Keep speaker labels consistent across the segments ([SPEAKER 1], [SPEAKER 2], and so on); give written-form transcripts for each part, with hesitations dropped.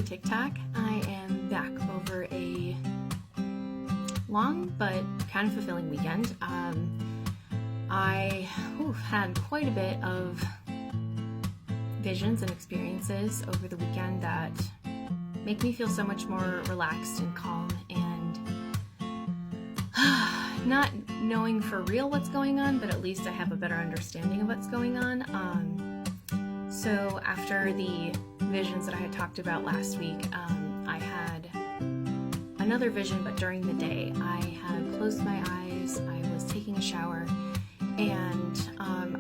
[SPEAKER 1] Tic Tac. I am back over a long but kind of fulfilling weekend. I had quite a bit of visions and experiences over the weekend that make me feel so much more relaxed and calm and not knowing for real what's going on, but at least I have a better understanding of what's going on. So after the visions that I had talked about last week, I had another vision, but during the day. I had closed my eyes, I was taking a shower, and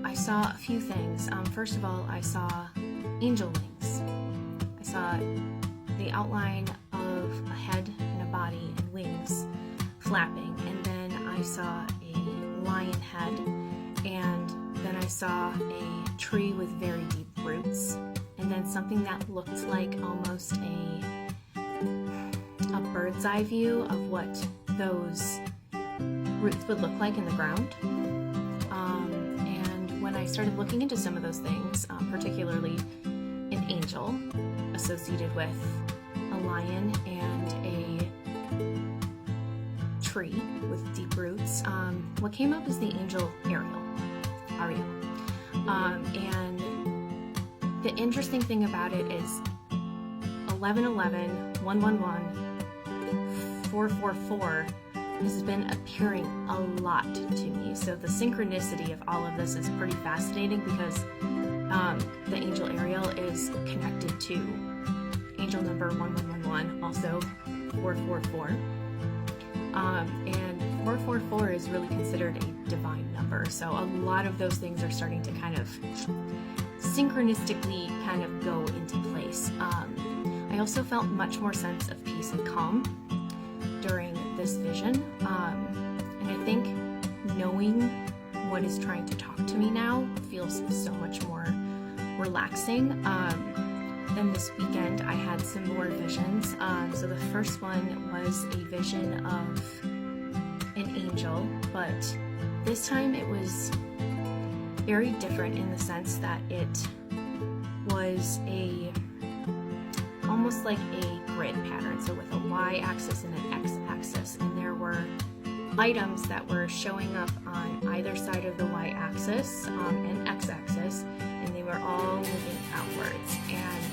[SPEAKER 1] I saw a few things. First of all, I saw angel wings. I saw the outline of a head and a body and wings flapping, and then I saw a lion head, and then I saw a tree with very deep roots, and then something that looked like almost a bird's eye view of what those roots would look like in the ground. And when I started looking into some of those things, particularly an angel associated with a lion and a tree with deep roots, what came up is the angel Ariel. And the interesting thing about it is 1111, 111, 444 has been appearing a lot to me. So the synchronicity of all of this is pretty fascinating because the angel Ariel is connected to angel number 1111, also 444. And 444 is really considered a divine number. So a lot of those things are starting to kind of synchronistically kind of go into place. I also felt much more sense of peace and calm during this vision. And I think knowing what is trying to talk to me now feels so much more relaxing. Then this weekend I had some more visions. So the first one was a vision of an angel, but this time it was very different in the sense that it was almost like a grid pattern, so with a y-axis and an x-axis, and there were items that were showing up on either side of the y-axis and x-axis, and they were all moving outwards, and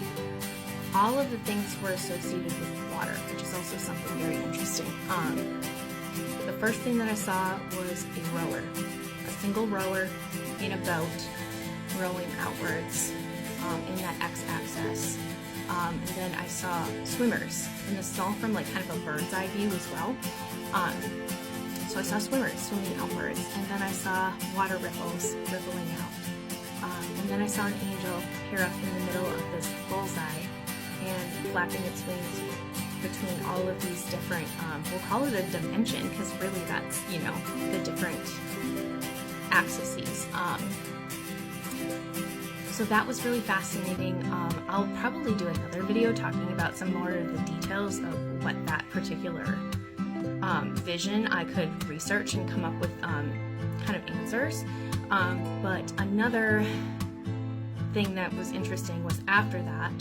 [SPEAKER 1] all of the things were associated with water, which is also something very interesting. The first thing that I saw was a rower, a single rower in a boat rowing outwards in that x-axis. And then I saw swimmers, and this is all from like kind of a bird's eye view as well. So I saw swimmers swimming outwards, and then I saw water ripples rippling out. And then I saw an angel appear up in the middle of this bullseye and flapping its wings between all of these different, we'll call it a dimension, because really that's, the different axes. So that was really fascinating. I'll probably do another video talking about some more of the details of what that particular vision I could research and come up with kind of answers. But another thing that was interesting was after that,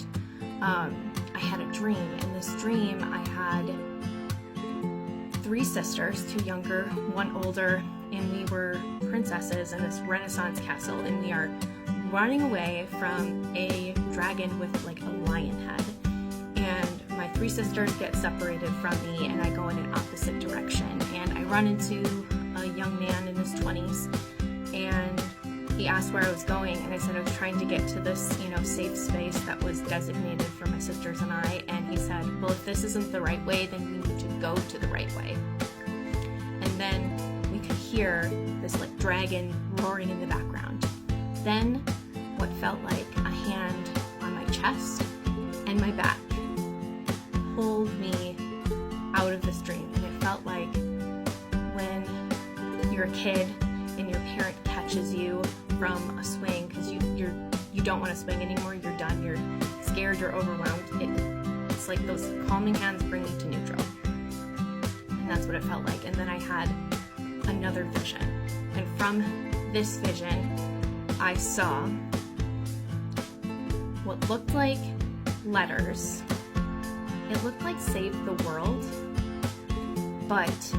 [SPEAKER 1] I had a dream. In this dream, I had 3 sisters, 2 younger, 1 older, and we were princesses in this Renaissance castle, and we are running away from a dragon with like a lion head. And my 3 sisters get separated from me, and I go in an opposite direction, and I run into a young man in his 20s, and he asked where I was going, and I said I was trying to get to this, safe space that was designated for my sisters and I, and he said, well, if this isn't the right way, then we need to go to the right way. And then we could hear this like dragon roaring in the background. Then what felt like a hand on my chest and my back pulled me out of this dream, and it felt like when you're a kid and your parent catches you from a swing because you don't want to swing anymore, you're done, you're scared, you're overwhelmed. It's like those calming hands bring me to neutral, and that's what it felt like. And then I had another vision, and from this vision I saw what looked like letters it looked like Save the World, but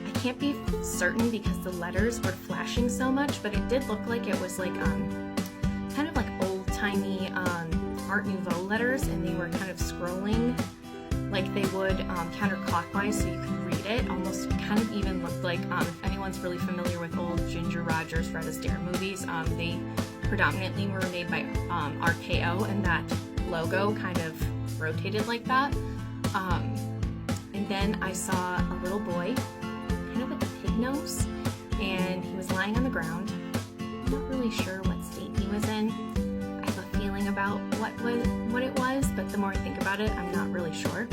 [SPEAKER 1] I can't be certain because the letters were flashing so much, but it did look like it was like kind of like old-timey Art Nouveau letters, and they were kind of scrolling like they would counterclockwise so you could read it. Almost kind of even looked like, if anyone's really familiar with old Ginger Rogers, Fred Astaire movies, they predominantly were made by RKO, and that logo kind of rotated like that. And then I saw a little boy, kind of with a pig nose, and he was lying on the ground. I'm not really sure what state he was in. I have a feeling about what it was, but the more I think about it, I'm not really sure.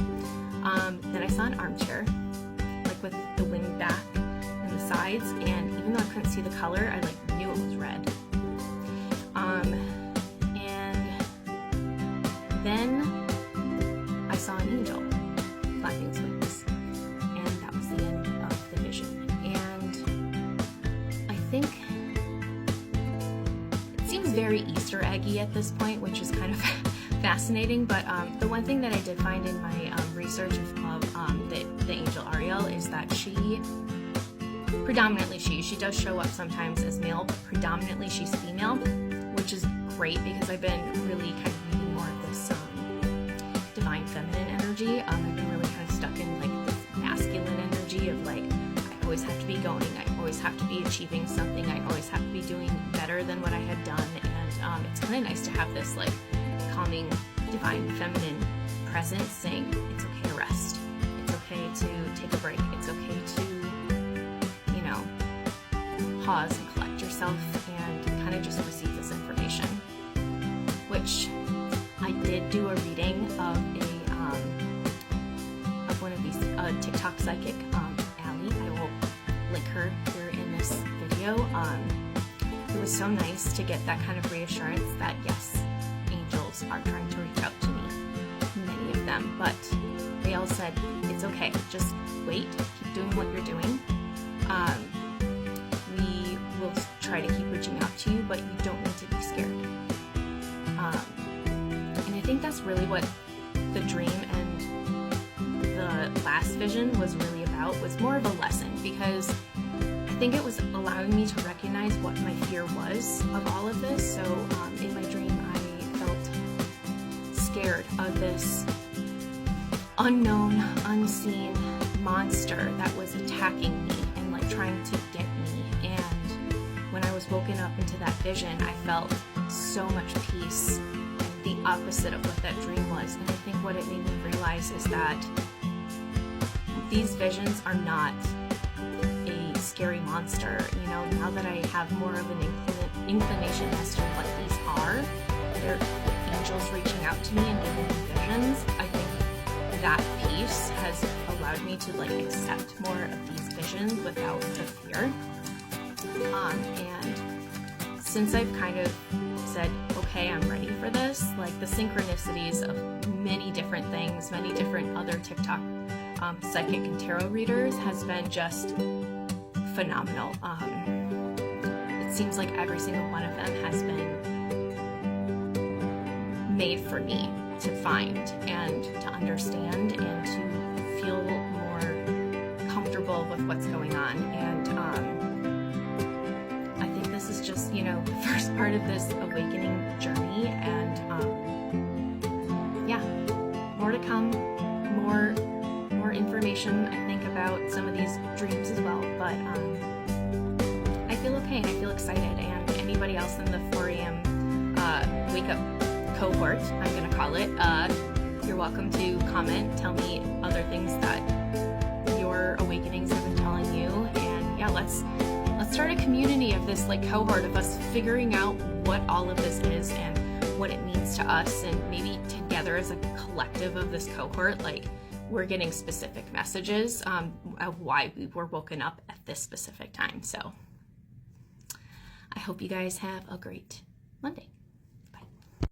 [SPEAKER 1] Then I saw an armchair, like with the wing back and the sides, and even though I couldn't see the color, I like knew it was red. And then I saw an angel flapping its wings, and that was the end of the vision. And I think it seems very Easter eggy at this point, which is kind of fascinating, but the one thing that I did find in my research of the angel Ariel is that she does show up sometimes as male, but predominantly she's female, which is great because I've been really kind of needing more of this divine feminine energy. I've been really kind of stuck in like this masculine energy of like, I always have to be going, I always have to be achieving something, I always have to be doing better than what I had done, and it's kind of nice to have this like calming divine feminine presence saying it's okay to rest, it's okay to take a break, it's okay to, you know, pause and collect yourself and kind of just receive this information. Which I did do a reading of one of these TikTok psychic, Allie. I will link her here in this video. It was so nice to get that kind of reassurance that yes, angels are trying to reach out to me, many of them, but they all said it's okay, just wait, keep doing what you're doing. We will try to keep reaching out to you, but you don't need to be scared. And I think that's really what the dream and the last vision was really about, was more of a lesson, because I think it was allowing me to recognize what my fear was of all of this. So in my dream, I felt scared of this unknown, unseen monster that was attacking me and like trying to get me. And when I was woken up into that vision, I felt so much peace, and the opposite of what that dream was. And I think what it made me realize is that these visions are not a scary monster. You know, now that I have more of an inclination as to what these are, they're angels reaching out to me and giving me visions. I think that piece has allowed me to like accept more of these visions without the fear. And since I've kind of said, okay, I'm ready for this, like the synchronicities of many different things, many different other TikTok psychic and tarot readers has been just phenomenal. It seems like every single one of them has been made for me to find and to understand and to feel more comfortable with what's going on. And I think this is just, you know, the first part of this awakening journey, and yeah, more to come, more information, I think, about some of these dreams as well. But I feel okay and I feel excited, and anybody else in the 4 a.m. wake up cohort, I'm gonna call it, you're welcome to comment, tell me other things that your awakenings have been telling you, and yeah, let's start a community of this like cohort of us figuring out what all of this is and what it means to us, and maybe together as a collective of this cohort, like we're getting specific messages of why we were woken up at this specific time. So I hope you guys have a great Monday.